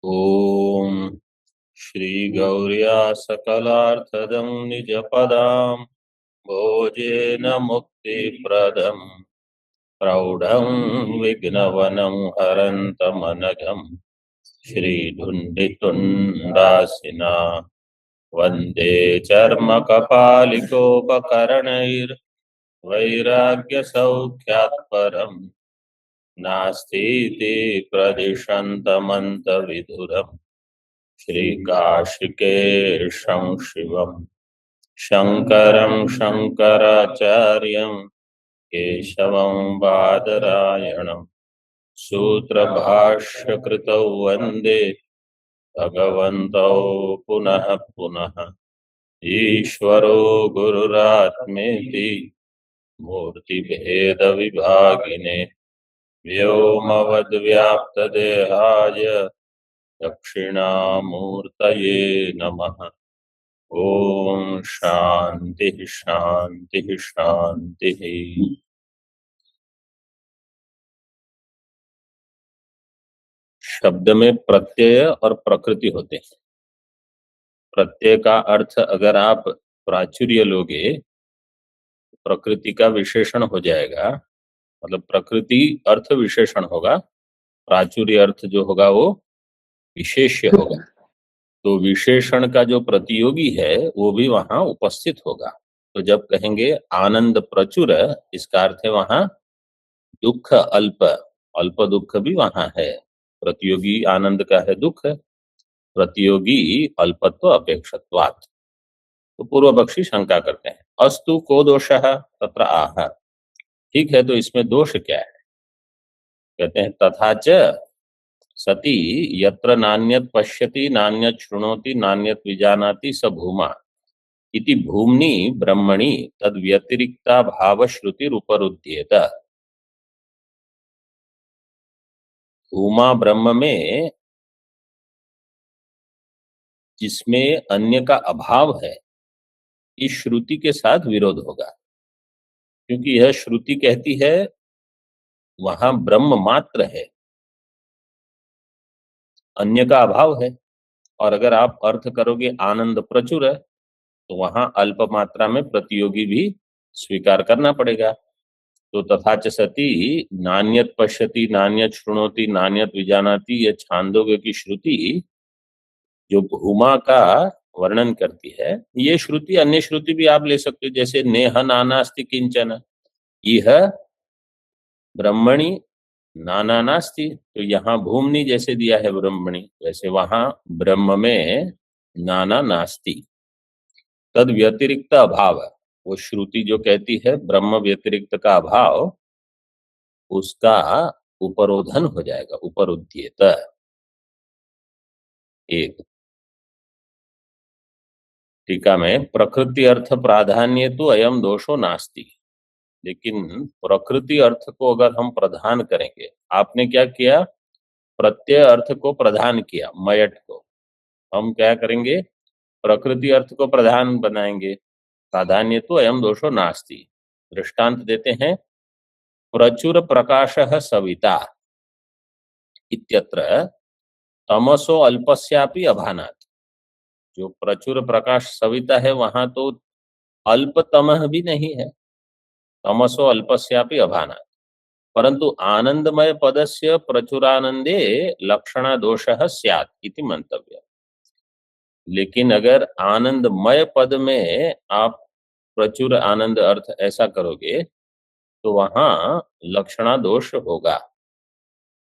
ॐ श्रीगौर्या सकलार्थदं निजपदां भोजेन मुक्तिप्रदं प्रौढं विघ्नवनं हरन्तमनघं श्रीधुण्डितुण्डासिना वन्दे चर्मकपालिकोपकरणैर्वैराग्यसौख्यात् परं नास्तीति प्रदिशन्तमन्तविधुरम् श्रीकाशिकेशं शिवं शङ्करं शङ्कराचार्यं केशवं बादरायणं सूत्रभाष्यकृतौ वन्दे भगवन्तौ पुनः पुनः। ईश्वरो गुरुरात्मेति मूर्तिभेदविभागिने व्योमवद्व्याप्तदेहाय दक्षिणामूर्तये नमः। ओम शांति शांति शांति। शब्द में प्रत्यय और प्रकृति होते हैं। प्रत्यय का अर्थ अगर आप प्राचुर्य लोगे, प्रकृति का विशेषण हो जाएगा, मतलब प्रकृति अर्थ विशेषण होगा, प्राचुर्य अर्थ जो होगा वो विशेष्य होगा। तो विशेषण का जो प्रतियोगी है वो भी वहां उपस्थित होगा। तो जब कहेंगे आनंद प्रचुर, इसका अर्थ है वहां दुख अल्प, अल्प दुख भी वहां है। प्रतियोगी आनंद का है दुख, प्रतियोगी अल्पत्व अपेक्षत्वात्। तो पूर्व पक्षी शंका करते हैं, अस्तु को दोषः तत्र आह, ठीक है तो इसमें दोष क्या है? कहते हैं तथा च सती यत्र नान्यत पश्यति नान्यत शृणोति नान्यत विजानाति स भूमा इति भूमनि ब्रह्मणि तद व्यतिरिक्ता भाव श्रुति उपरुध्येत। भूमा ब्रह्म में जिसमें अन्य का अभाव है, इस श्रुति के साथ विरोध होगा, क्योंकि यह श्रुति कहती है वहां ब्रह्म मात्र है, अन्य का अभाव है। और अगर आप अर्थ करोगे आनंद प्रचुर है, तो वहां अल्प मात्रा में प्रतियोगी भी स्वीकार करना पड़ेगा। तो तथा च सती नान्यत पश्यति नान्यत शृणोति नान्यत विजानाति, यह छांदोग्य की श्रुति जो भूमा का वर्णन करती है, ये श्रुति अन्य श्रुति भी आप ले सकते हो, जैसे नेह नानास्ति किंचन, यह ब्रह्मणि नाना नास्ति। तो यहाँ भूमनि जैसे दिया है ब्रह्मणि, वैसे वहां ब्रह्म में नाना नास्ति। तद व्यतिरिक्त अभाव, वो श्रुति जो कहती है ब्रह्म व्यतिरिक्त का अभाव, उसका उपरोधन हो जाएगा, उपरुध्येत। एक टीका में प्रकृति अर्थ प्राधान्य तो अयम दोषो नास्ति, लेकिन प्रकृति अर्थ को अगर हम प्रधान करेंगे, आपने क्या किया, प्रत्यय अर्थ को प्रधान किया, मयट को हम क्या करेंगे, प्रकृति अर्थ को प्रधान बनाएंगे, प्राधान्य तो अयम दोषो नास्ति। दृष्टांत देते हैं, प्रचुर प्रकाशः सविता इत्यत्र तमसो अल्पस्यापि अभानात्। जो प्रचुर प्रकाश सविता है वहां तो अल्पतमः भी नहीं है, तमसो अल्पस्यापि अभानात्। परंतु आनंदमय पदस्य प्रचुरानंदे लक्षण दोषः स्यात् इति मंतव्य। लेकिन अगर आनंदमय पद में आप प्रचुर आनंद अर्थ ऐसा करोगे तो वहां लक्षणा दोष होगा।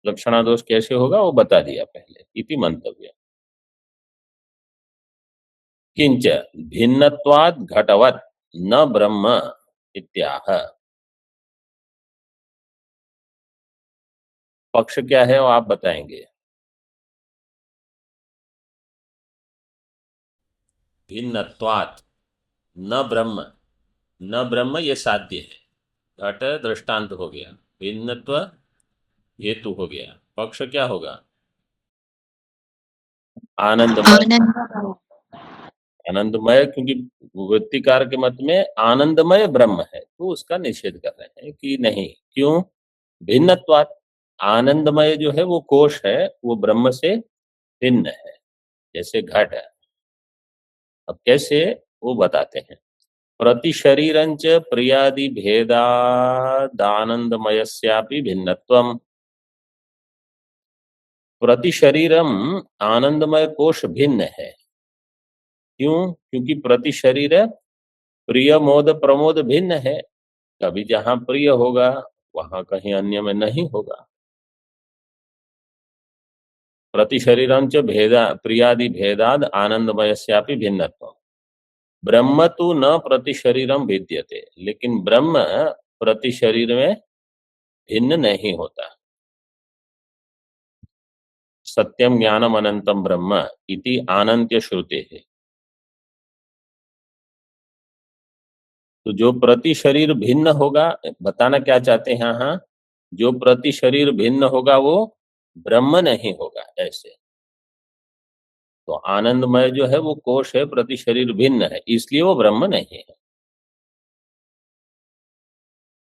लक्षणा दोष कैसे होगा वो बता दिया पहले, इति मंतव्य। किंच भिन्नत्वात् घटवत् न ब्रह्म इत्याह। पक्ष क्या है वो आप बताएंगे। भिन्नत्वात् न ब्रह्म, न ब्रह्म ये साध्य है, घट दृष्टांत हो गया, भिन्नत्व हेतु हो गया, पक्ष क्या होगा, आनंदमय। आनंदमय क्योंकि वृत्तिकार के मत में आनंदमय ब्रह्म है, तो उसका निषेध कर रहे हैं कि नहीं, क्यों, भिन्नत्वात्, आनंदमय जो है वो कोश है, वो ब्रह्म से भिन्न है, जैसे घट है। अब कैसे, वो बताते हैं। प्रतिशरीरंच प्रियादि भेदादानंदमयस्यापि भिन्नत्वम्। प्रतिशरीरम आनंदमय कोश भिन्न है। क्यों? क्योंकि प्रतिशरीर प्रिय मोद प्रमोद भिन्न है। कभी जहां प्रिय होगा वहां कहीं अन्य में नहीं होगा। प्रतिशरीरंच भेदा प्रियादि भेदाद आनंदमयस्यापि भिन्नत्वम्। ब्रह्म तो न प्रतिशरीरम भिद्यते, लेकिन ब्रह्म प्रतिशरीर में भिन्न नहीं होता। सत्यम ज्ञानम अनंतम ब्रह्म इति आनंत्य श्रुते है। तो जो प्रति शरीर भिन्न होगा, बताना क्या चाहते हैं यहाँ, जो प्रति शरीर भिन्न होगा वो ब्रह्म नहीं होगा। ऐसे तो आनंदमय जो है वो कोश है, प्रति शरीर भिन्न है, इसलिए वो ब्रह्म नहीं है।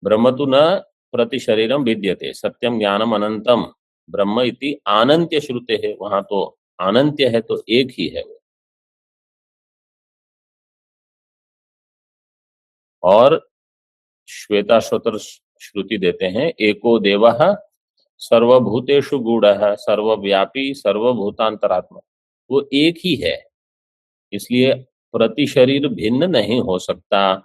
ब्रह्म तो न प्रति शरीरम विद्यते सत्यम ज्ञानम अनंतम ब्रह्म इति आनंत्य श्रुते है। वहां तो अनंत्य है, तो एक ही है वो। और श्वेताश्वतर श्रुति देते हैं, एको देवः सर्वभूतेषु गूढ़ः सर्वव्यापी सर्वभूतांतरात्मा। वो एक ही है, इसलिए प्रति शरीर भिन्न नहीं हो सकता,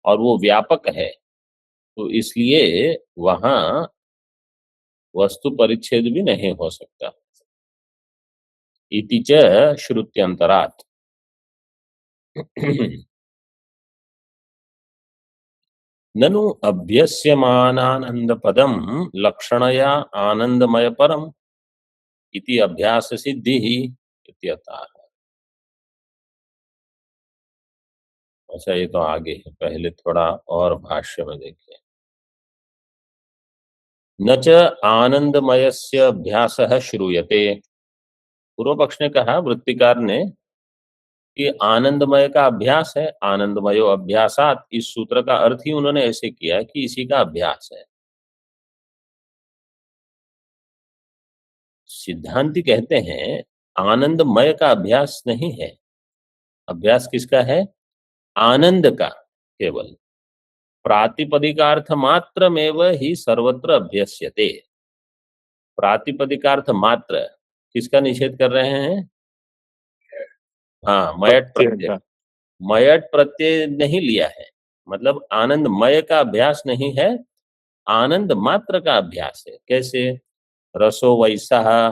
और वो व्यापक है, तो इसलिए वहां वस्तु परिच्छेद भी नहीं हो सकता। इति च श्रुत्यंतरात्। ननु अभ्यस्यमानानंद पदम लक्षणया आनंदमय परम इति अभ्यास सिद्धि ही इत्यतः। अच्छा, ये तो आगे है, पहले थोड़ा और भाष्य में देखिए। न च आनंदमयस्य अभ्यासः श्रूयते। पूर्व पक्ष ने कहा, वृत्तिकार ने, कि आनंदमय का अभ्यास है, आनंदमयो अभ्यासात, इस सूत्र का अर्थ ही उन्होंने ऐसे किया कि इसी का अभ्यास है। सिद्धांती कहते हैं आनंदमय का अभ्यास नहीं है। अभ्यास किसका है? आनंद का। केवल प्रातिपदिकार्थ मात्रमेव ही सर्वत्र अभ्यस्यते। प्रातिपदिकार्थ मात्र किसका निषेध कर रहे हैं? हाँ, मयट प्रत्यय। मयट प्रत्यय नहीं लिया है, मतलब आनंदमय का अभ्यास नहीं है, आनंद मात्र का अभ्यास है। कैसे? रसो वैसा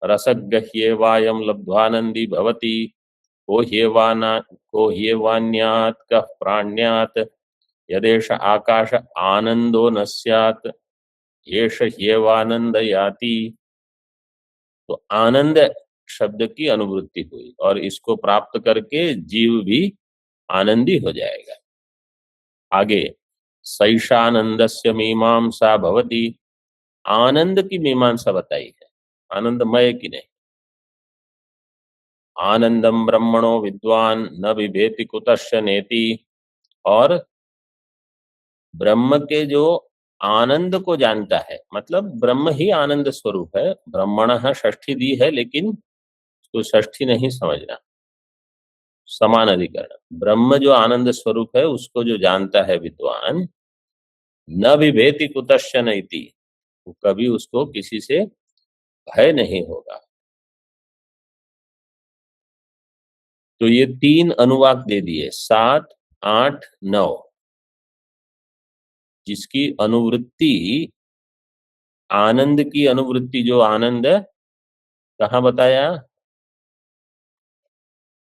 रसगह्येवायं लब्ध्वानंदी भवति को ह्येवान्यात् कः प्राण्यात् यदेष आकाश आनंदो न स्यात् येष ह्येवानंद याति। तो आनंद शब्द की अनुभूति हुई, और इसको प्राप्त करके जीव भी आनंदी हो जाएगा। आगे, सैषानंदस्य मीमांसा भवति। आनंद की मीमांसा बताई है, आनंदमय की नहीं। आनंदम ब्रह्मणो विद्वान न विभेति कुतश्च नेति। और ब्रह्म के जो आनंद को जानता है, मतलब ब्रह्म ही आनंद स्वरूप है। ब्रह्मणः षष्ठी दी है, लेकिन उसको षष्ठी नहीं समझना, समान अधिकरण। ब्रह्म जो आनंद स्वरूप है उसको जो जानता है विद्वान, न विभेति कुतश्च नैति, वो कभी उसको किसी से भय नहीं होगा। तो ये 3 अनुवाक दे दिए, 7, 8, 9, जिसकी अनुवृत्ति, आनंद की अनुवृत्ति, जो आनंद कहाँ बताया?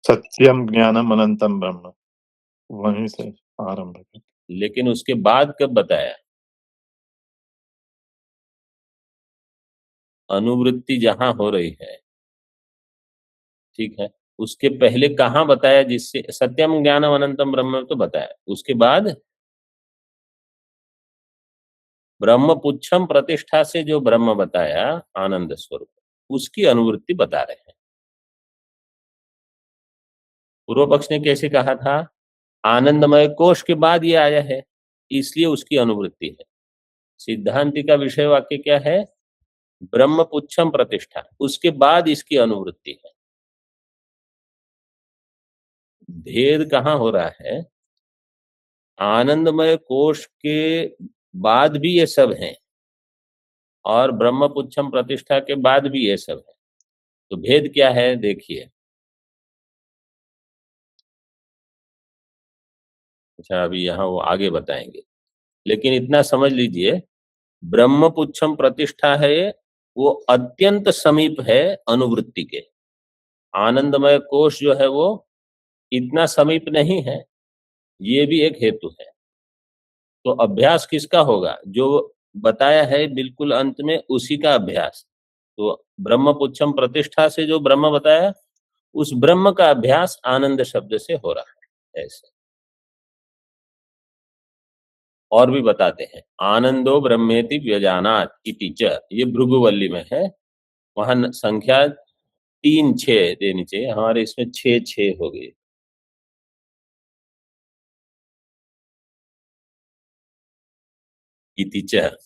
सत्यम ज्ञानम अनंतम ब्रह्म, वहीं से आरंभ है। लेकिन उसके बाद कब बताया? अनुवृत्ति जहां हो रही है, ठीक है, उसके पहले कहाँ बताया? जिससे सत्यम ज्ञानम अनंतम ब्रह्म तो बताया, उसके बाद ब्रह्म पुच्छम प्रतिष्ठा से जो ब्रह्म बताया आनंद स्वरूप, उसकी अनुवृत्ति बता रहे हैं। पूर्व पक्ष ने कैसे कहा था? आनंदमय कोश के बाद ये आया है, इसलिए उसकी अनुवृत्ति है। सिद्धांति का विषय वाक्य क्या है? ब्रह्म पुच्छम प्रतिष्ठा, उसके बाद इसकी अनुवृत्ति है। भेद कहाँ हो रहा है? आनंदमय कोश के बाद भी ये सब है और ब्रह्म पुच्छम प्रतिष्ठा के बाद भी ये सब है। तो भेद क्या है देखिए। अच्छा, अभी यहाँ वो आगे बताएंगे, लेकिन इतना समझ लीजिए, ब्रह्म पुच्छम प्रतिष्ठा है वो अत्यंत समीप है अनुवृत्ति के। आनंदमय कोश जो है वो इतना समीप नहीं है, ये भी एक हेतु है। तो अभ्यास किसका होगा? जो बताया है बिल्कुल अंत में, उसी का अभ्यास। तो ब्रह्म पुच्छम प्रतिष्ठा से जो ब्रह्म बताया, उस ब्रह्म का अभ्यास आनंद शब्द से हो रहा है। ऐसे और भी बताते हैं, आनंदो ब्रह्मेति व्यजानात इति च, ये भृगुवल्ली में है। वहां संख्या 3-6 देनी चाहिए, हमारे इसमें 6-6 हो गई। इति च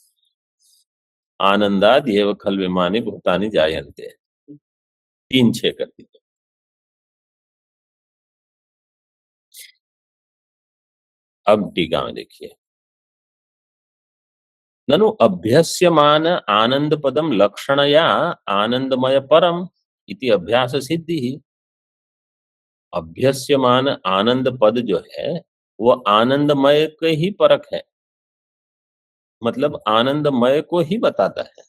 आनंदाद एव खल विमानी भूतानि जायन्ते, 3-6 कर दीजिए। अब टीका में देखिए, ननु अभ्यस्यमान आनंद पदम लक्षणया आनंदमय परम इति अभ्यास सिद्धि। अभ्यस्यमान आनंद पद जो है वो आनंदमय के ही परक है, मतलब आनंदमय को ही बताता है।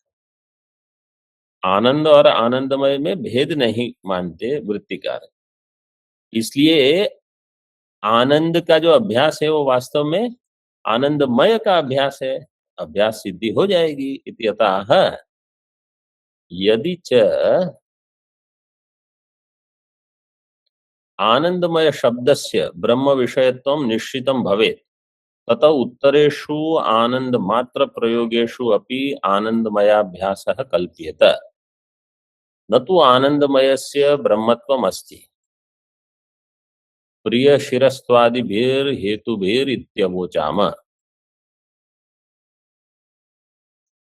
आनंद और आनंदमय में भेद नहीं मानते वृत्तिकार, इसलिए आनंद का जो अभ्यास है वो वास्तव में आनंदमय का अभ्यास है। अभ्यास सिद्धि हो जाएगी। इति अतः यदि च आनंदमय शब्दस्य ब्रह्म विषयत्वं निश्चितं भवेत्, ततः उत्तरेषु आनंद मात्र प्रयोगेषु अपि आनंदमयाभ्यासः कल्प्येत, न तु आनंदमयस्य ब्रह्मत्वम् अस्ति प्रिय शिरस्त्वादिभिर्हेतुभिरित्यवोचाम।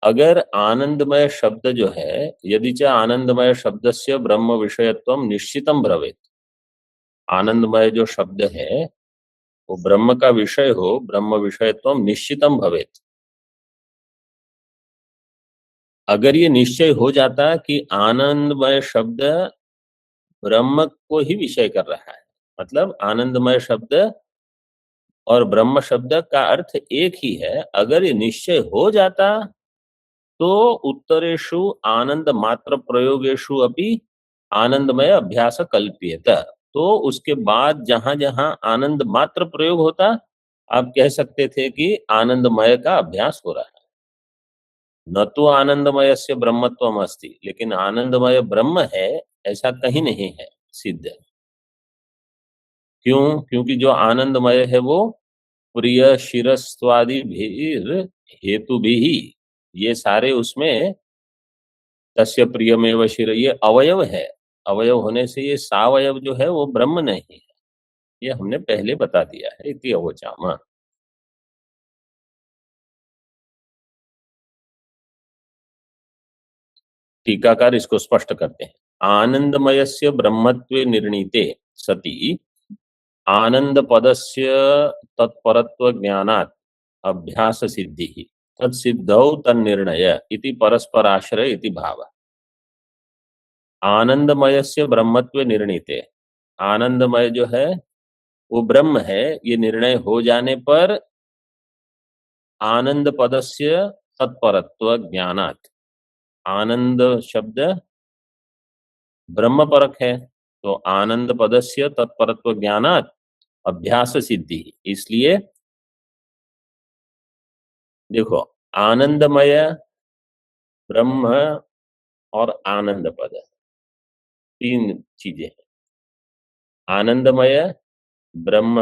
अगर आनंदमय शब्द जो है, यदि च आनंदमय शब्दस्य ब्रह्म विषयत्वं निश्चितं भवेत्, आनंदमय जो शब्द है वो ब्रह्म का विषय हो, ब्रह्म विषयत्वं निश्चितं भवेत्। अगर ये निश्चय हो जाता कि आनंदमय शब्द ब्रह्म को ही विषय कर रहा है, मतलब आनंदमय शब्द और ब्रह्म शब्द का अर्थ एक ही है, अगर ये निश्चय हो जाता तो उत्तरेषु आनंद मात्र प्रयोगेषु अपि आनंदमय अभ्यास कल्प्येत। तो उसके बाद जहां जहां आनंद मात्र प्रयोग होता, आप कह सकते थे कि आनंदमय का अभ्यास हो रहा है। न तो आनंदमय से ब्रह्मत्वम अस्ति, लेकिन आनंदमय ब्रह्म है ऐसा कहीं नहीं है सिद्ध। क्यों? क्योंकि जो आनंदमय है वो प्रिय शिरस्वादि भीर हेतु भी ही, ये सारे उसमें तस्य प्रियमेव शिर, ये अवयव है। अवयव होने से ये सावयव जो है वो ब्रह्म नहीं है, ये हमने पहले बता दिया है। इति अवोचाम। टीकाकार इसको स्पष्ट करते हैं, आनंदमयस्य ब्रह्मत्वे निर्णीते सति आनंद पदस्य तत्परत्व ज्ञानात् अभ्यास सिद्धि तत्सिद्धौ तन्निर्णय इति परस्पराश्रय इति भाव। आनंदमयस्य ब्रह्मत्व निर्णीते, आनंदमय जो है वो ब्रह्म है, ये निर्णय हो जाने पर आनंद पदस्य तत्परत्व ज्ञानात्, आनंद शब्द ब्रह्म परक है, तो आनंद पदस्य तत्परत्व ज्ञानात् अभ्यास सिद्धि। इसलिए देखो, आनंदमय ब्रह्म और आनंद पद, तीन चीजें हैं। आनंदमय ब्रह्म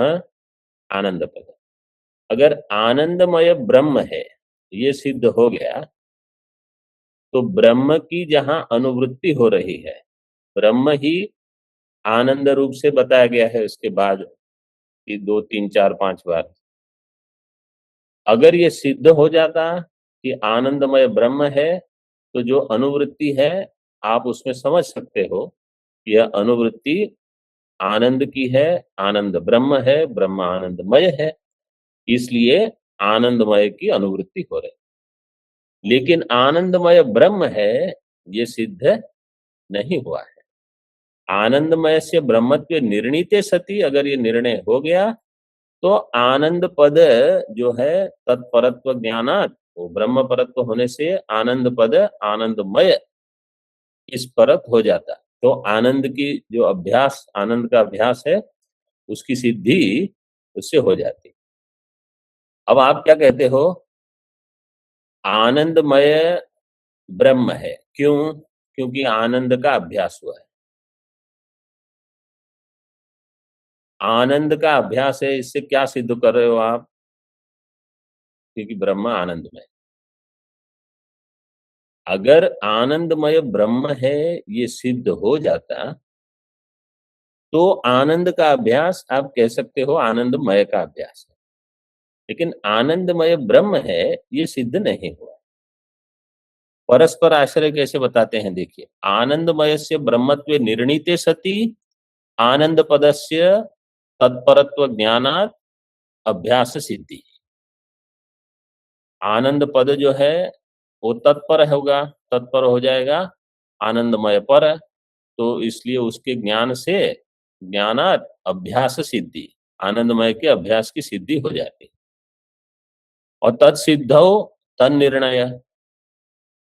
आनंद पद, अगर आनंदमय ब्रह्म है ये सिद्ध हो गया, तो ब्रह्म की जहां अनुवृत्ति हो रही है, ब्रह्म ही आनंद रूप से बताया गया है उसके बाद कि 2, 3, 4, 5 बार। अगर ये सिद्ध हो जाता कि आनंदमय ब्रह्म है, तो जो अनुवृत्ति है आप उसमें समझ सकते हो, यह अनुवृत्ति आनंद की है, आनंद ब्रह्म है, ब्रह्म आनंदमय है, इसलिए आनंदमय की अनुवृत्ति हो रही। लेकिन आनंदमय ब्रह्म है ये सिद्ध नहीं हुआ है। आनंदमय से ब्रह्मत्व निर्णीते सती अगर ये निर्णय हो गया तो आनंद पद जो है तत्परत्व ज्ञानात, वो ब्रह्म परत्व होने से आनंद पद आनंदमय इस परत हो जाता। तो आनंद की जो अभ्यास, आनंद का अभ्यास है, उसकी सिद्धि उससे हो जाती। अब आप क्या कहते हो, आनंदमय ब्रह्म है, क्यों? क्योंकि आनंद का अभ्यास हुआ है। आनंद का अभ्यास है, इससे क्या सिद्ध कर रहे हो आप? क्योंकि ब्रह्म आनंदमय। अगर आनंदमय ब्रह्म है ये सिद्ध हो जाता तो आनंद का अभ्यास आप कह सकते हो आनंदमय का अभ्यास है। लेकिन आनंदमय ब्रह्म है ये सिद्ध नहीं हुआ। परस्पर आश्रय कैसे बताते हैं, देखिए, आनंदमय से ब्रह्मत्व निर्णीते सती आनंद पदस्य तत्परत्व ज्ञानात अभ्यास सिद्धि। आनंद पद जो है वो तत्पर होगा, तत्पर हो जाएगा आनंदमय पर, तो इसलिए उसके ज्ञान से ज्ञानात अभ्यास सिद्धि, आनंदमय के अभ्यास की सिद्धि हो जाती। और तत्सिद्धौ तन निर्णय,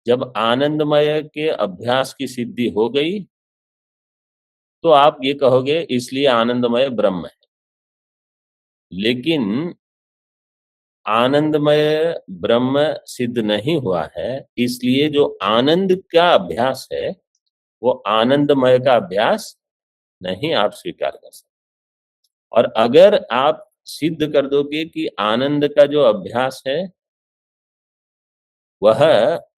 जब आनंदमय के अभ्यास की सिद्धि हो गई तो आप ये कहोगे इसलिए आनंदमय ब्रह्म है। लेकिन आनंदमय ब्रह्म सिद्ध नहीं हुआ है, इसलिए जो आनंद का अभ्यास है वो आनंदमय का अभ्यास नहीं आप स्वीकार कर सकते। और अगर आप सिद्ध कर दोगे कि आनंद का जो अभ्यास है वह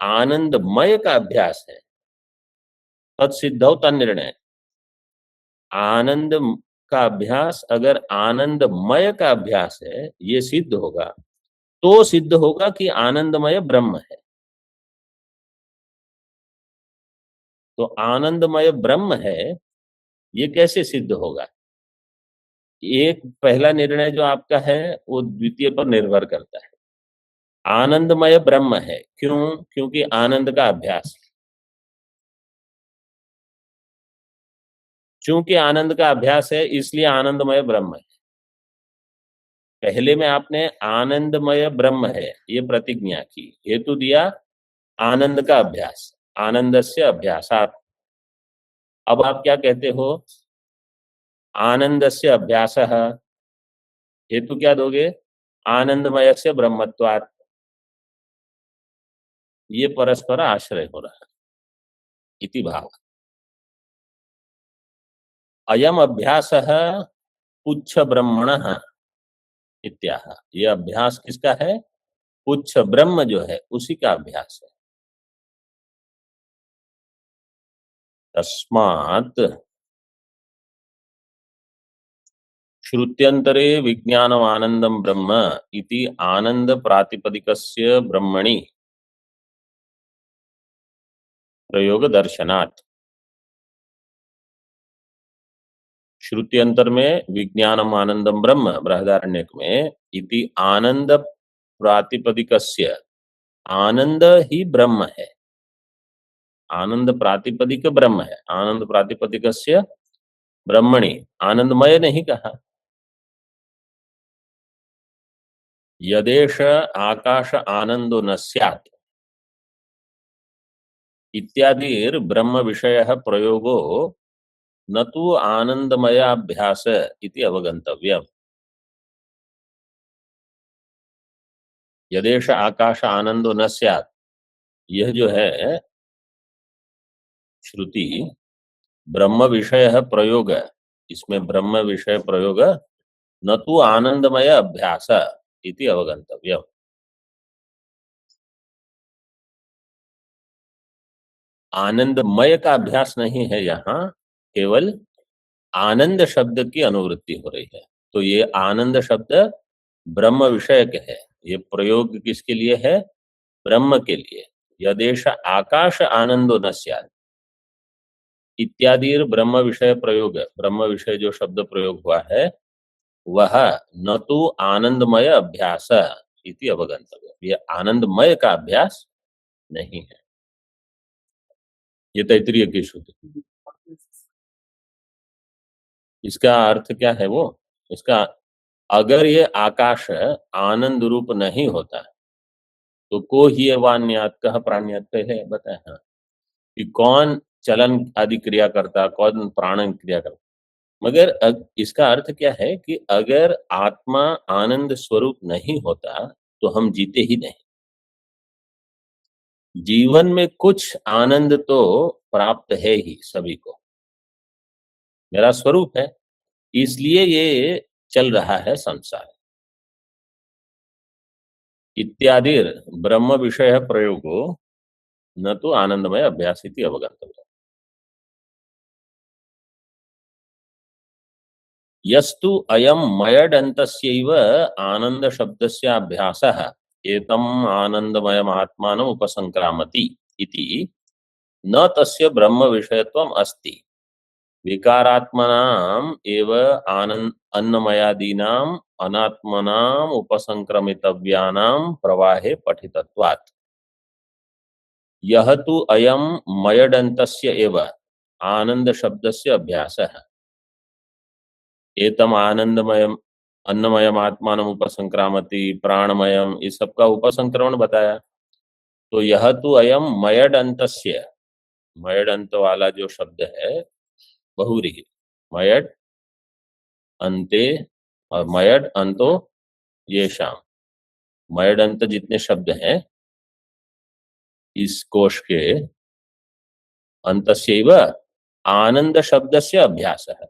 आनंदमय का अभ्यास है, तत्सिद्धौ तन्निर्णय, आनंद का अभ्यास अगर आनंदमय का अभ्यास है ये सिद्ध होगा तो सिद्ध होगा कि आनंदमय ब्रह्म है। तो आनंदमय ब्रह्म है ये कैसे सिद्ध होगा? एक पहला निर्णय जो आपका है वो द्वितीय पर निर्भर करता है। आनंदमय ब्रह्म है, क्यों? क्योंकि आनंद का अभ्यास। चूंकि आनंद का अभ्यास है इसलिए आनंदमय ब्रह्म है। पहले में आपने आनंदमय ब्रह्म है ये प्रतिज्ञा की, हेतु दिया आनंद का अभ्यास, आनंद से अभ्यासात। अब आप क्या कहते हो, आनंद से अभ्यास, हेतु क्या दोगे? आनंदमय से ब्रह्मत्वात्। ये परस्पर आश्रय हो रहा है, इति भाव। अयम अभ्यास पुच्छ ब्रह्मण इत्याह, ये अभ्यास किसका है? पुच्छ ब्रह्म जो है उसी का अभ्यास है। तस्मात् श्रुत्यंतरे विज्ञानम आनंदम ब्रह्म इति आनंद प्रातिपदिकस्य ब्रह्मणि प्रयोग दर्शनात्। श्रुत्यंतर में विज्ञानम आनंदम ब्रह्म, बृहदारण्यक में इति आनंद प्रातिपदिकस्य, आनंद ही ब्रह्म है, आनंद प्रातिपदिक ब्रह्म है, आनंद प्रातिपदिकस्य ब्रह्मणि, आनंदमय नहीं कहा। यदेश आकाश आनंदो न स्यात् इत्यादिर ब्रह्म विषयः प्रयोगो न तु आनंदमयाभ्यास इति अवगंतव्यम्। यदेश आकाश आनंदो न स्यात्, यह जो है श्रुति ब्रह्म विषय प्रयोग, इसमें ब्रह्म विषय प्रयोग न तो आनंदमय अभ्यास इति अवगंतव्यम्। आनंदमय का अभ्यास नहीं है, यहाँ केवल आनंद शब्द की अनुवृत्ति हो रही है। तो ये आनंद शब्द ब्रह्म विषयक है, ये प्रयोग किसके लिए है? ब्रह्म के लिए। यदेश आकाश आनंदो न स्यात् इत्यादि ब्रह्म विषय प्रयोग, ब्रह्म विषय जो शब्द प्रयोग हुआ है वह न तो आनंदमय अभ्यास इति अवगंतव्य, ये आनंदमय का अभ्यास नहीं है। ये तैत्तिरीय की श्रुति। इसका अर्थ क्या है वो, इसका अगर ये आकाश आनंद रूप नहीं होता तो को ही वान्यात कह प्राण्यात, पहले बताया हाँ, कि कौन चलन आदि क्रिया करता, कौन प्राण क्रिया करता। मगर इसका अर्थ क्या है कि अगर आत्मा आनंद स्वरूप नहीं होता तो हम जीते ही नहीं। जीवन में कुछ आनंद तो प्राप्त है ही सभी को, मेरा स्वरूप है, इसलिए ये चल रहा है संसार। इत्यादि ब्रह्म विषय प्रयोगो न तो आनंदमय अभ्यास इति अवगंतव्य। यस्तु अयम मयडन्तस्यैव आनंद शब्दस्य अभ्यासः एतम् आनंदमयम् आत्मानम् उपसंक्रामति इति न तस्य ब्रह्म विषयत्वम् अस्ति। विकारात्मनाम् एव आनंद अन्नमयादीनाम् अनात्मनाम् उपसंक्रमितव्यानाम् प्रवाहे पठितत्वात्। यह तु अयम मयडन्तस्य एव आनंद शब्दस्य अभ्यासः एतम आनंदमयम अन्नमयम आत्मानम उपसंक्रामति प्राणमयम, इस सब का उपसंक्रमण बताया। तो यह तो अयम मयड अंतस्य, मयड अंत वाला जो शब्द है बहुरी, मयड अंते और मयड अंतो ये शाम, मयड अंत जितने शब्द हैं इस कोश के अंतस्यैव आनंद शब्दस्य अभ्यासः,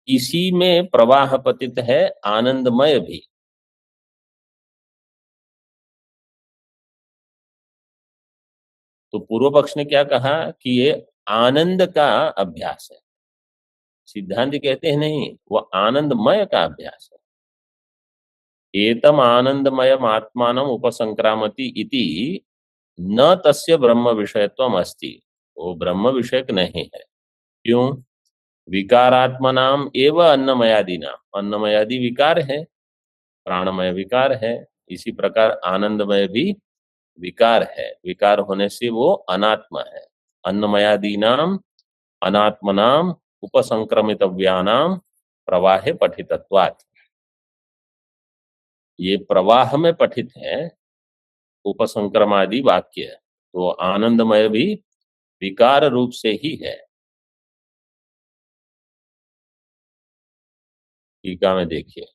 इसी में प्रवाह पतित है आनंदमय भी। तो पूर्व पक्ष ने क्या कहा कि ये आनंद का अभ्यास है, सिद्धांत कहते हैं नहीं, वो आनंदमय का अभ्यास है। एतम आनंदमयम आत्मानम उपसंक्रामति इति न तस्य ब्रह्म विषयत्वम अस्ति, वो ब्रह्म विषयक नहीं है। क्यों? विकारात्मनाम एव अन्नमयादि नाम, अन्नमयादि विकार है, प्राणमय विकार है, इसी प्रकार आनंदमय भी विकार है, विकार होने से वो अनात्मा है। अन्नमयादि नाम अनात्मनाम उपसंक्रमितव्यानाम प्रवाहे पठितत्वात्, ये प्रवाह में पठित है उपसंक्रमादि वाक्य, तो आनंदमय भी विकार रूप से ही है। टीका में देखिए,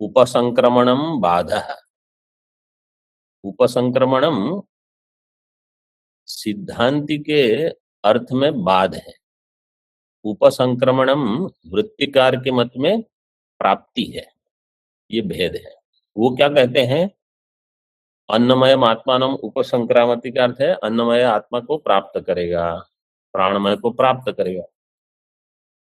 उपसंक्रमणम बाधः, उपसंक्रमणम सिद्धांति के अर्थ में बाध है, उपसंक्रमणम वृत्तिकार के मत में प्राप्ति है, ये भेद है। वो क्या कहते हैं, अन्नमय आत्मानम उपसंक्रामति का अर्थ है अन्नमय आत्मा को प्राप्त करेगा, प्राणमय को प्राप्त करेगा,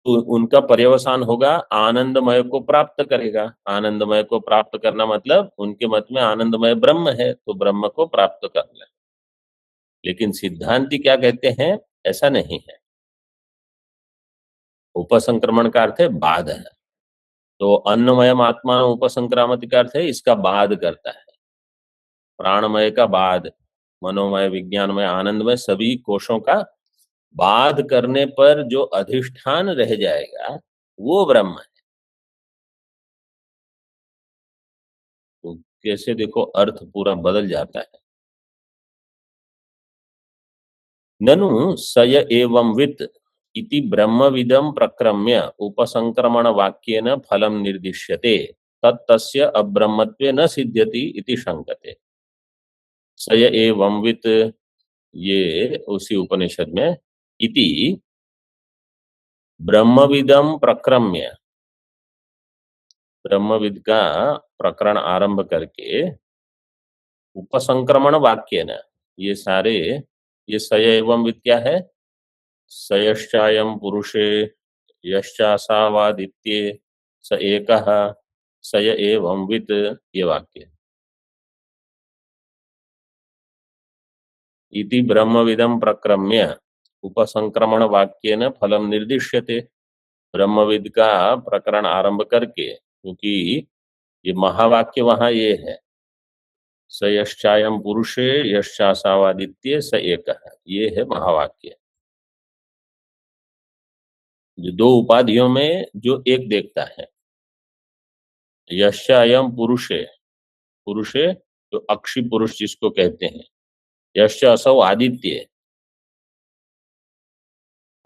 तो उनका पर्यवसान होगा आनंदमय को प्राप्त करेगा। आनंदमय को प्राप्त करना मतलब उनके मत में आनंदमय ब्रह्म है, तो ब्रह्म को प्राप्त कर ले। लेकिन सिद्धांति क्या कहते हैं, ऐसा नहीं है। उपसंक्रमण का अर्थ है बाध है, तो अन्नमय आत्मा उपसंक्रामति का अर्थ है इसका बाध करता है, प्राणमय का बाध, मनोमय विज्ञानमय आनंदमय सभी कोशों का बाध करने पर जो अधिष्ठान रह जाएगा वो ब्रह्म है। तो कैसे देखो अर्थ पूरा बदल जाता है। ननु सय एवं वित इति ब्रह्मविदं प्रक्रम्य उपसंक्रमण वाक्येन फलं निर्दिश्यते तत्तस्य अब्रह्मत्वे न सिद्ध्यति इति शंकते। सय एवं वित, ये उसी उपनिषद में, इति ब्रह्मविदं प्रक्रम्य, ब्रह्मविद का प्रकरण आरंभ करके उपसंक्रमण वाक्य न, ये सारे, ये सय एवं विद क्या है, सयश्चायं पुरुषे यश्चासावादित्ये स एकः सय एवं विद, ये वाक्य। इति ब्रह्मविदं प्रक्रम्य उपसंक्रमण वाक्येन फलम निर्दिश्यते। ब्रह्मविद का प्रकरण आरंभ करके, क्योंकि ये महावाक्य वहां ये है, स यश्चायम पुरुषे यश्चासावादित्ये स एकः, ये है महावाक्य। जो दो उपाधियों में जो एक देखता है, यश्चायम पुरुषे, पुरुषे जो अक्षी पुरुष जिसको कहते हैं, यश्च असौ आदित्य,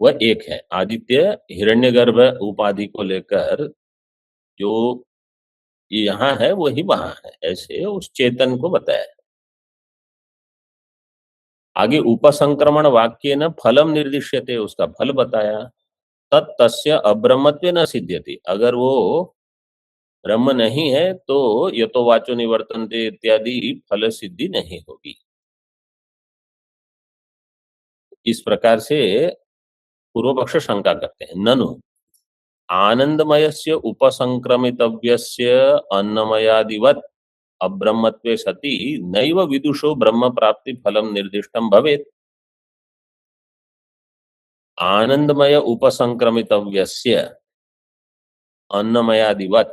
वह एक है। आदित्य हिरण्यगर्भ उपाधि को लेकर जो यहाँ है वही वहां है, ऐसे उस चेतन को बताया। आगे उपसंक्रमण वाक्य न फलम निर्दिश्यते, उसका फल बताया। तस्य अब्रह्मत्व न सिद्ध्यति, अगर वो ब्रह्म नहीं है तो यतो वाचो निवर्तन्ते इत्यादि फल सिद्धि नहीं होगी। इस प्रकार से पूर्व पक्ष शंका करते हैं। ननु आनंदमयस्य उपसंक्रमितव्यस्य अन्नमयादिवत् अब्रह्मत्वे सति नैव विदुषो ब्रह्म प्राप्ति फलम निर्दिष्टम भवेत्। आनंदमय उपसंक्रमितव्यस्य अन्नमयादिवत्,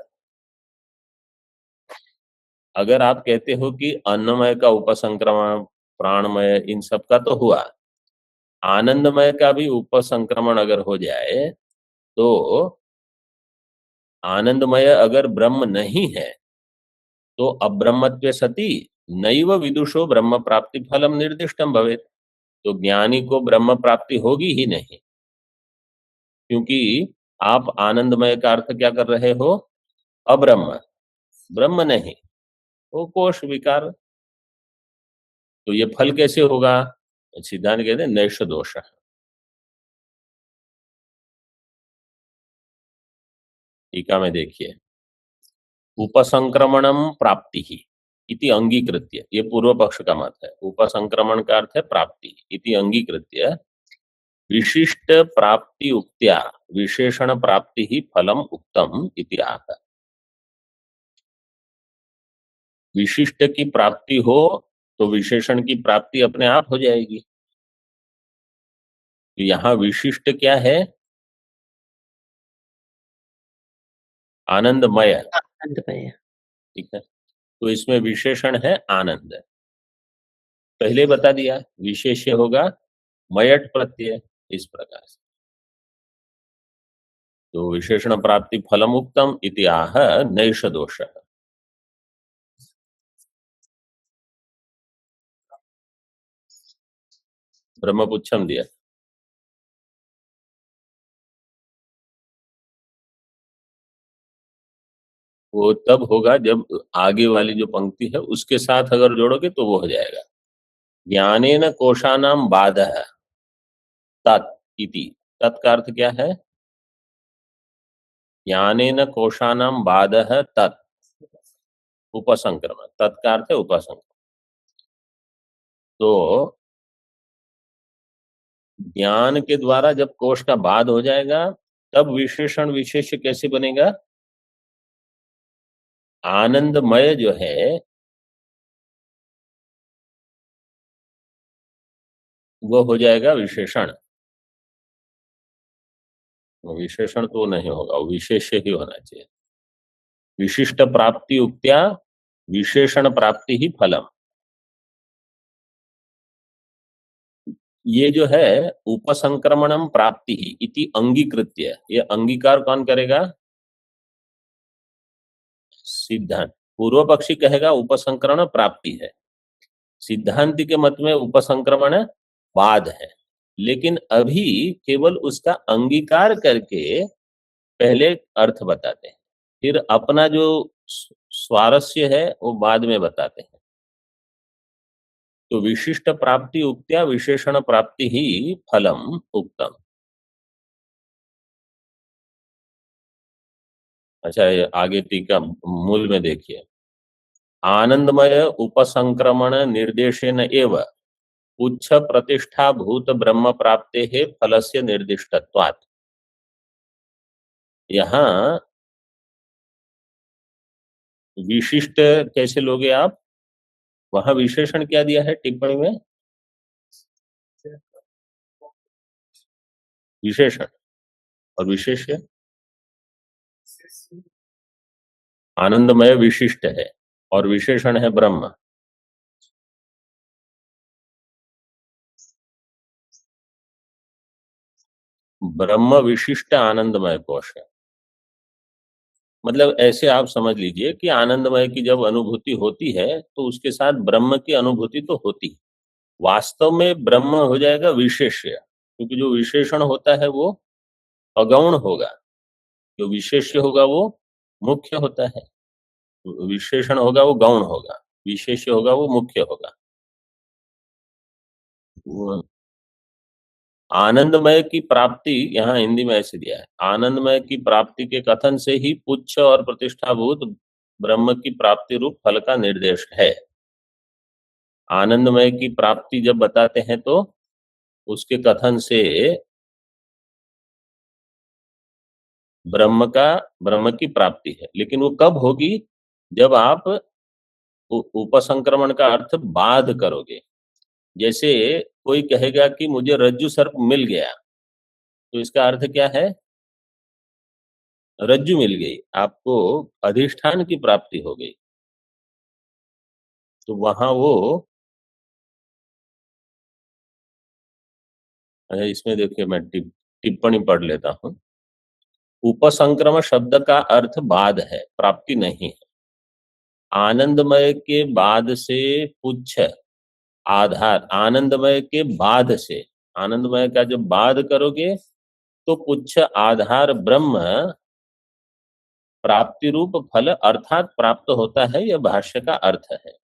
अगर आप कहते हो कि अन्नमय का उपसंक्रमण प्राणमय इन सब का तो हुआ, आनंदमय का भी उपसंक्रमण अगर हो जाए तो आनंदमय अगर ब्रह्म नहीं है तो अब्रह्मत्वे सति नैव विदुषो ब्रह्म प्राप्ति फलम निर्दिष्टम भवेत्, तो ज्ञानी को ब्रह्म प्राप्ति होगी ही नहीं, क्योंकि आप आनंदमय का अर्थ क्या कर रहे हो? अब्रह्म, ब्रह्म नहीं, वो कोश विकार। तो ये फल कैसे होगा? सिद्धांत कहते हैं नैष दोष। टीका में देखिए, उपसंक्रमणम प्राप्ति ही इति अंगीकृत्य, ये पूर्व पक्ष का मत है। उपसंक्रमण का अर्थ है प्राप्ति, इति अंगीकृत्य विशिष्ट प्राप्ति उक्त्या विशेषण प्राप्ति ही फलम उक्तम इति आह। विशिष्ट की प्राप्ति हो तो विशेषण की प्राप्ति अपने आप हो जाएगी। तो यहां विशिष्ट क्या है? आनंदमय। आनंदमय। ठीक है, तो इसमें विशेषण है आनंद। पहले बता दिया, विशेष्य होगा मयट प्रत्यय, इस प्रकार से। तो विशेषण प्राप्ति फलम उक्तम इति आह नैष दोष। ब्रह्मपुच्छम दिया। वो तब होगा जब आगे वाली जो पंक्ति है उसके साथ अगर जोड़ोगे तो वो हो जाएगा। ज्ञानेन कोशानाम बाधः तत् इति, तत् का अर्थ क्या है? ज्ञानेन कोशानाम बाधः तत्, उपसंक्रमण, तत् का अर्थ है उपसंक्रमण। तो ज्ञान के द्वारा जब कोश का बाध हो जाएगा तब विशेषण विशेष्य कैसे बनेगा? आनंदमय जो है वो हो जाएगा विशेषण। विशेषण तो नहीं होगा, विशेष्य ही होना चाहिए। विशिष्ट प्राप्ति उक्त्या विशेषण प्राप्ति ही फलम। ये जो है उपसंक्रमणम प्राप्ति ही इति अंगीकृत्य, ये अंगीकार कौन करेगा? सिद्धांत। पूर्व पक्षी कहेगा उपसंक्रमण प्राप्ति है, सिद्धांति के मत में उपसंक्रमण बाध है। लेकिन अभी केवल उसका अंगीकार करके पहले अर्थ बताते हैं, फिर अपना जो स्वारस्य है वो बाद में बताते हैं। तो विशिष्ट प्राप्ति उक्त्या विशेषण प्राप्ति ही फलम उक्तम। अच्छा, ये आगे टीका मूल में देखिए, आनंदमय उपसंक्रमण निर्देशेन एव उच्च प्रतिष्ठा भूत ब्रह्म प्राप्ते है फलस्य निर्दिष्टत्वात्। यहाँ विशिष्ट कैसे लोगे आप? वहां विशेषण क्या दिया है टिप्पणी में? विशेषण, और विशेष्य आनंदमय विशिष्ट है, और विशेषण है ब्रह्म। ब्रह्म विशिष्ट आनंदमय कोश है। मतलब ऐसे आप समझ लीजिए कि आनंदमय की जब अनुभूति होती है तो उसके साथ ब्रह्म की अनुभूति तो होती है। वास्तव में ब्रह्म हो जाएगा विशेष्य, क्योंकि जो विशेषण होता है वो अगौण होगा, जो विशेष्य होगा वो मुख्य होता है। विशेषण होगा वो गौण होगा, विशेष्य होगा वो मुख्य होगा। आनंदमय की प्राप्ति यहाँ हिंदी में ऐसे दिया है, आनंदमय की प्राप्ति के कथन से ही पुच्छ और प्रतिष्ठाभूत ब्रह्म की प्राप्ति रूप फल का निर्देश है। आनंदमय की प्राप्ति जब बताते हैं तो उसके कथन से ब्रह्म की प्राप्ति है, लेकिन वो कब होगी? जब आप उपसंक्रमण का अर्थ बाध करोगे। जैसे कोई कहेगा कि मुझे रज्जु सर्प मिल गया, तो इसका अर्थ क्या है? रज्जु मिल गई, आपको अधिष्ठान की प्राप्ति हो गई। तो वहां वो इसमें देखिए मैं टिप्पणी पढ़ लेता हूं। उपसंक्रमण शब्द का अर्थ बाध है, प्राप्ति नहीं है। आनंदमय के बाद से पुच्छ आधार, आनंदमय के बाद से, आनंदमय का जब बाद करोगे तो पुच्छ आधार ब्रह्म प्राप्ति रूप फल अर्थात प्राप्त होता है। यह भाष्य का अर्थ है।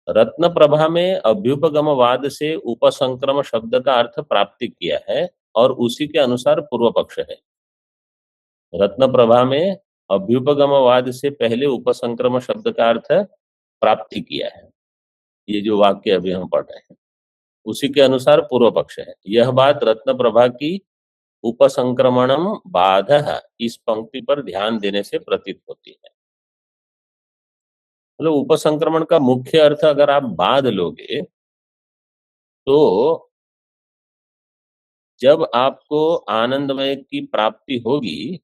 रत्न प्रभा में अभ्युपगमवाद से उपसंक्रम शब्द का अर्थ प्राप्ति किया है और उसी के अनुसार पूर्व पक्ष है। रत्न प्रभा में अभ्युपगमवाद से पहले उपसंक्रम शब्द का अर्थ प्राप्ति किया है। ये जो वाक्य अभी हम पढ़ रहे हैं उसी के अनुसार पूर्व पक्ष है। यह बात रत्न प्रभा की उपसंक्रमणम बाधः इस पंक्ति पर ध्यान देने से प्रतीत होती है। मतलब उपसंक्रमण का मुख्य अर्थ अगर आप बाध लोगे तो जब आपको आनंदमय की प्राप्ति होगी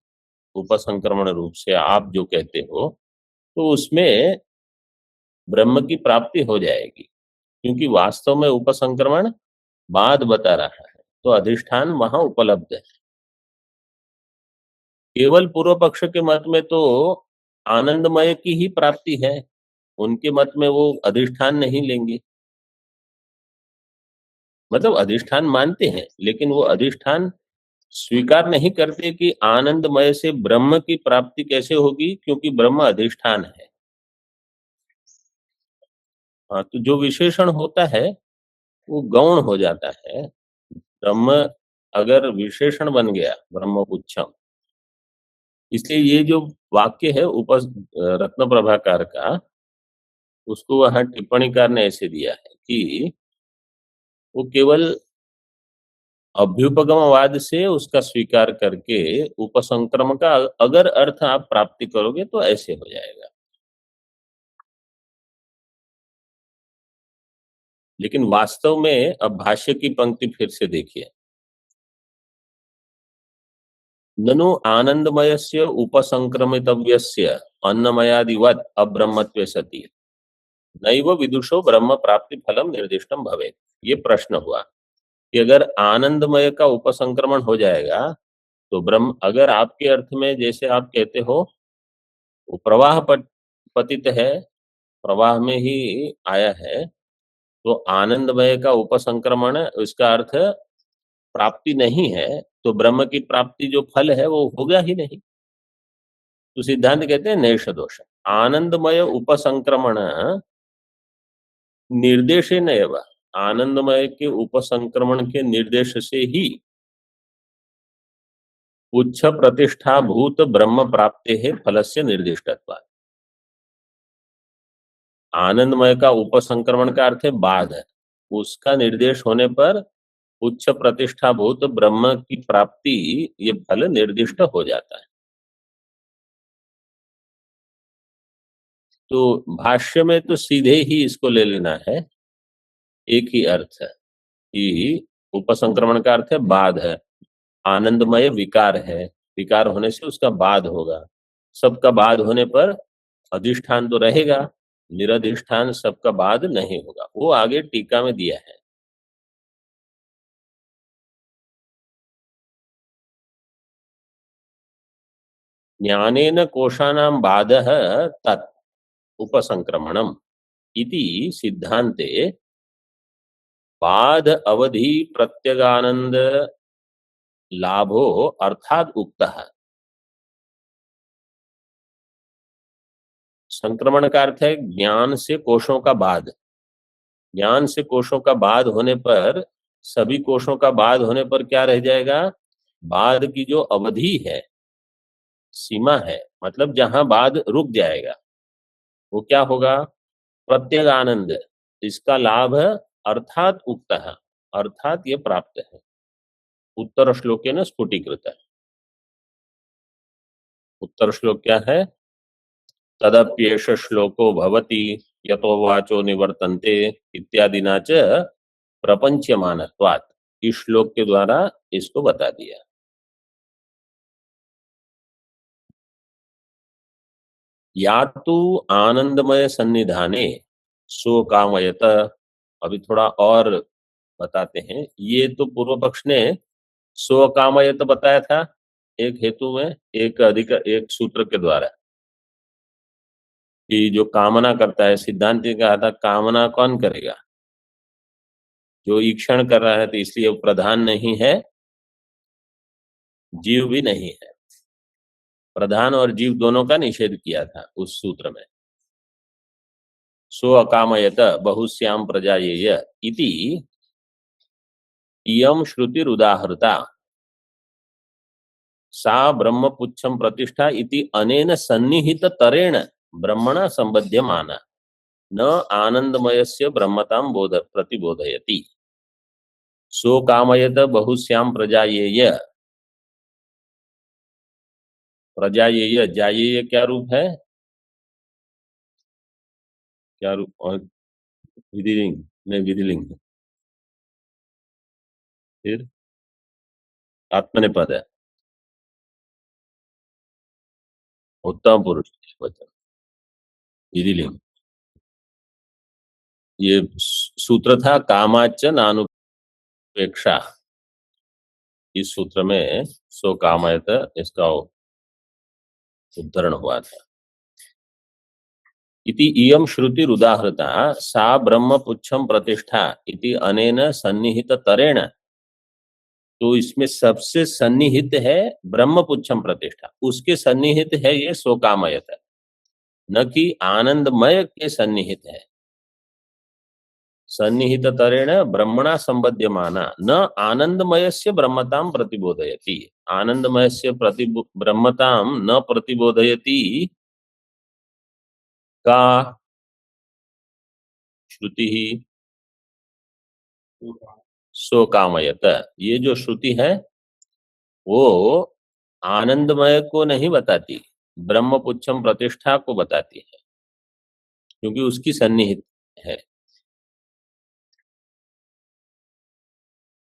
उपसंक्रमण रूप से, आप जो कहते हो, तो उसमें ब्रह्म की प्राप्ति हो जाएगी, क्योंकि वास्तव में उपसंक्रमण बाध बता रहा है, तो अधिष्ठान वहां उपलब्ध है। केवल पूर्व पक्ष के मत में तो आनंदमय की ही प्राप्ति है, उनके मत में वो अधिष्ठान नहीं लेंगे। मतलब अधिष्ठान मानते हैं, लेकिन वो अधिष्ठान स्वीकार नहीं करते कि आनंदमय से ब्रह्म की प्राप्ति कैसे होगी, क्योंकि ब्रह्म अधिष्ठान है। हाँ, तो जो विशेषण होता है वो गौण हो जाता है। ब्रह्म अगर विशेषण बन गया ब्रह्मपुच्छम, इसलिए ये जो वाक्य है रत्न प्रभाकार का, उसको वहां टिप्पणीकार ने ऐसे दिया है कि वो केवल अभ्युपगमवाद से उसका स्वीकार करके उपसंक्रम का अगर अर्थ आप प्राप्ति करोगे तो ऐसे हो जाएगा। लेकिन वास्तव में अब भाष्य की पंक्ति फिर से देखिए। ननु आनंदमयस्य उपसंक्रमितव्यस्य अन्नमयादिवत् अब्रह्मत्वे सति नैव विदुषो ब्रह्म प्राप्ति फलम निर्दिष्टम भवेत्। ये प्रश्न हुआ कि अगर आनंदमय का उपसंक्रमण हो जाएगा तो ब्रह्म, अगर आपके अर्थ में जैसे आप कहते हो वो प्रवाह पतित है, प्रवाह में ही आया है, तो आनंदमय का उपसंक्रमण इसका अर्थ प्राप्ति नहीं है, तो ब्रह्म की प्राप्ति जो फल है वो होगा ही नहीं। तो सिद्धांत कहते हैं नैष दोष, आनंदमय उपसंक्रमण निर्देशे नैव, आनंदमय के उपसंक्रमण के निर्देश से ही उच्च प्रतिष्ठा भूत ब्रह्म प्राप्ति है फलस्य निर्दिष्टत्वात्। आनंदमय का उपसंक्रमण का अर्थ है बाध, उसका निर्देश होने पर उच्च प्रतिष्ठा भूत ब्रह्म की प्राप्ति ये फल निर्दिष्ट हो जाता है। तो भाष्य में तो सीधे ही इसको ले लेना है, एक ही अर्थ है कि उपसंक्रमण का अर्थ है बाध है, आनंदमय विकार है, विकार होने से उसका बाद होगा, सबका बाद होने पर अधिष्ठान तो रहेगा, निरधिष्ठान सबका बाद नहीं होगा, वो आगे टीका में दिया है। ज्ञानेन कोशानां बाधः तत् उपसंक्रमणम् इति सिद्धान्ते बाध अवधि प्रत्यगानंद लाभो अर्थात उक्तः। संक्रमण का अर्थ है ज्ञान से कोशों का बाध, ज्ञान से कोशों का बाध होने पर, सभी कोशों का बाध होने पर क्या रह जाएगा, बाध की जो अवधि है, सीमा है, मतलब जहां बाध रुक जाएगा, वो क्या होगा, प्रत्येक आनंद, इसका लाभ अर्थात उक्तः, अर्थात ये प्राप्त है। उत्तर श्लोके न स्फुटीकृत है। उत्तर श्लोक क्या है, तदप्येष श्लोको भवति यतो वाचो निवर्तन्ते इत्यादिना च प्रपंच्यमानत्वात्, इस श्लोक के द्वारा इसको बता दिया। या तो आनंदमय सन्निधाने सो कामयत, अभी थोड़ा और बताते हैं, ये तो पूर्व पक्ष ने सो कामयत बताया था एक हेतु में, एक अधिक एक सूत्र के द्वारा, कि जो कामना करता है, सिद्धांत ने कहा था कामना कौन करेगा, जो ईक्षण कर रहा है, तो इसलिए वो प्रधान नहीं है, जीव भी नहीं है, प्रधान और जीव दोनों का निषेध किया था उस सूत्र में। सो अकामयत बहुश्याम प्रजायेय इति इयं श्रुतिरुदाहृता सा ब्रह्मपुच्छं प्रतिष्ठा इति अनेन सन्निहित तरेण ब्रह्मणा संबध्यमाना न आनंदमयस्य ब्रह्मतां बोध प्रतिबोधयति। सो कामयत बहुश्याम प्रजायेय, प्रजायेय, जायेय क्या रूप है, क्या रूप, और विधिलिंग में विधिलिंग, फिर आत्मनेपद है, उत्तम पुरुष वचन, विधिलिंग। ये सूत्र था कामाच नानुपेक्षा, इस सूत्र में सो कामयत इसका उद्धरण हुआ था। इति इयं श्रुतिरुदाहृता सा ब्रह्मपुच्छं प्रतिष्ठा इति अनेन सन्निहित तरेण, तो इसमें सबसे सन्निहित है ब्रह्मपुच्छम प्रतिष्ठा, उसके सन्निहित है ये सो कामयत, न कि आनंदमय के सन्निहित है। सन्निहित तरेण ब्रह्मणा संबध्यमाना न आनंदमयस्य ब्रह्मतां प्रतिबोधयति, आनंदमयस्य ब्रह्मतां न प्रतिबोधयति का श्रुति ही सो कामयत, ये जो श्रुति है वो आनंदमय को नहीं बताती, ब्रह्मपुच्छम प्रतिष्ठा को बताती है, क्योंकि उसकी सन्निहित है।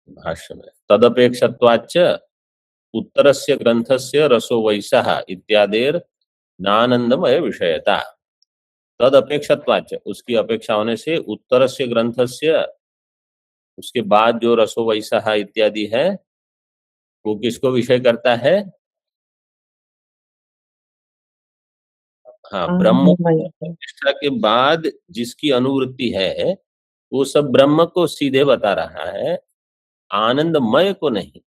भाष्य में तदपेक्षत्वाच्च उत्तरस्य ग्रंथस्य रसो वैसः इत्यादेर नानंदमय विषयता, तद अपेक्षत्वाच्च, उसकी अपेक्षा होने से, उत्तरस्य ग्रंथस्य, उसके बाद जो रसो वैसः इत्यादि है वो किसको विषय करता है, हाँ, ब्रह्म प्रतिष्ठा के बाद जिसकी अनुवृत्ति है वो सब ब्रह्म को सीधे बता रहा है, आनंदमय को नहीं,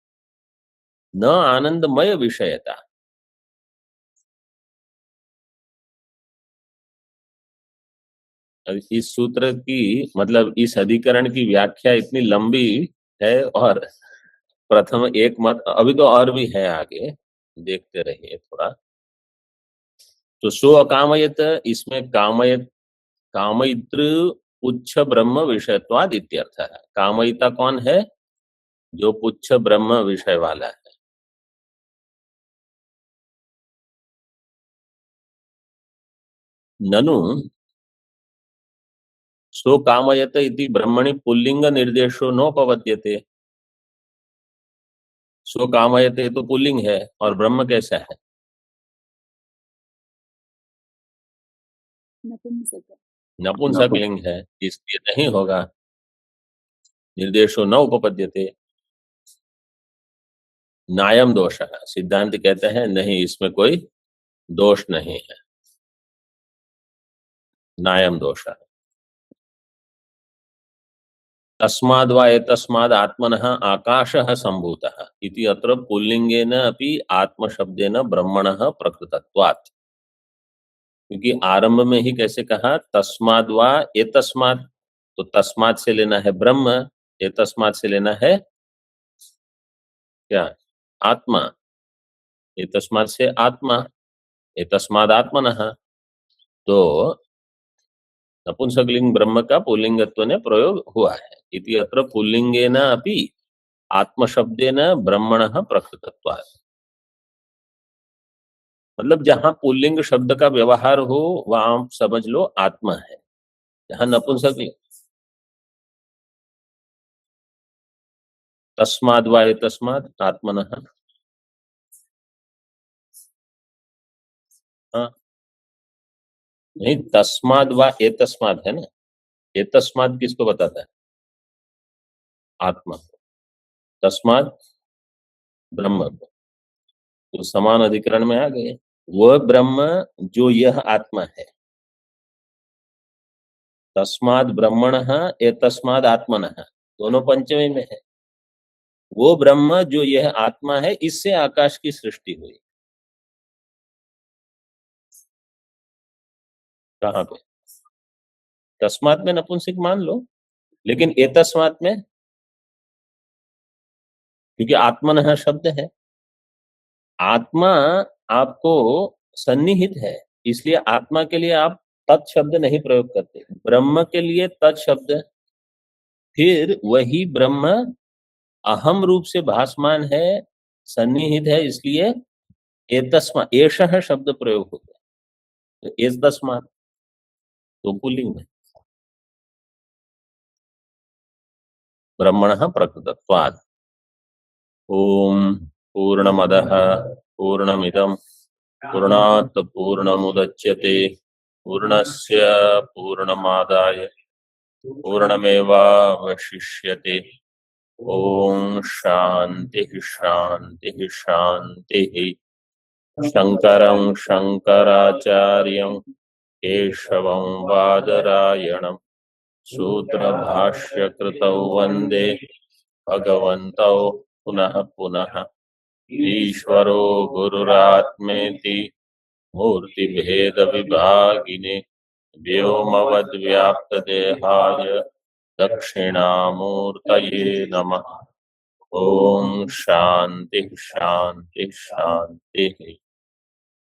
न आनंदमय विषयता। इस सूत्र की, मतलब इस अधिकरण की व्याख्या इतनी लंबी है, और प्रथम एक मत, अभी तो और भी है आगे, देखते रहिए थोड़ा। तो सो अकामयत, इसमें कामयत, कामयितृ पुच्छ ब्रह्म विषयत्वाद इत्यर्थ है। कामयिता कौन है, जो पुच्छ ब्रह्म विषय वाला है। ननु सो कामयत इति ब्रह्मणि पुल्लिंग निर्देशो नोपपद्यते, सो कामयते तो पुल्लिंग है, और ब्रह्म कैसा है? नपुंसक लिंग है, इसलिए नहीं होगा। निर्देशो न उपपद्यते, नायम दोष है। सिद्धांत कहते हैं नहीं, इसमें कोई दोष नहीं है, नायम दोष है। तस्माद् वा एतस्माद् आत्मनः आकाशः सम्भूतः इति अत्र पुल्लिंगेन अपि आत्मशब्देन ब्रह्मणः प्रकृतत्वात्। क्योंकि आरंभ में ही कैसे कहा, तस्माद् वा एतस्माद्, तो तस्मात् से लेना है ब्रह्म, एतस्मात् से लेना है क्या? आत्मा। एतस्मात् से आत्मा, एतस्माद् आत्मनः। तो नपुंसकलिंग ब्रह्म का पुल्लिंगत्व ने प्रयोग हुआ है। इति अत्र पुल्लिंगेन अपि आत्मशब्देन ब्रह्मणः प्रकृतत्वात्। मतलब जहां पुल्लिंग शब्द का व्यवहार हो वहां समझ लो आत्मा है, जहां नपुंसकलिंग तस्माद् वा एतस्माद् आत्मनः, हाँ नहीं, तस्माद् वा एतस्माद् है ना, एतस्माद् किसको बताता है? आत्मा। तस्माद् ब्रह्म को, तो समान अधिकरण में आ गए। वह ब्रह्म जो यह आत्मा है, तस्माद् ब्रह्मणः एतस्माद् आत्मनः, दोनों पंचमी में है। वो ब्रह्म जो यह आत्मा है, इससे आकाश की सृष्टि हुई। कहाँ पे? तस्मात् में नपुंसक मान लो, लेकिन एतस्मात् में, क्योंकि आत्मनः शब्द है, आत्मा आपको सन्निहित है, इसलिए आत्मा के लिए आप तत् शब्द नहीं प्रयोग करते। ब्रह्म के लिए तत् शब्द, फिर वही ब्रह्म अहम रूप से भासमान है, सन्निहित है, इसलिए एतस्मा एषः शब्द प्रयोग होता है। तो एतस्मात् तो पुल्लिंग में, ब्रह्मणः प्रकृतत्वात्। ओम पूर्णमदः पूर्णमिदं पूर्णात् पूर्णमुदच्यते पूर्णस्य पूर्णमादाय पूर्णमेवावशिष्यते। ओम शांति शांति शांति। शंकरं शंकराचार्यं केशवं बादरायणं सूत्रभाष्यकृतौ वन्दे भगवन्तौ पुनः पुनः। ईश्वरो गुरुरात्मेति मूर्तिभेदविभागिने व्योमवद्व्याप्तदेहाय दक्षिणामूर्तये नमः। ओम शांति शांति शांति।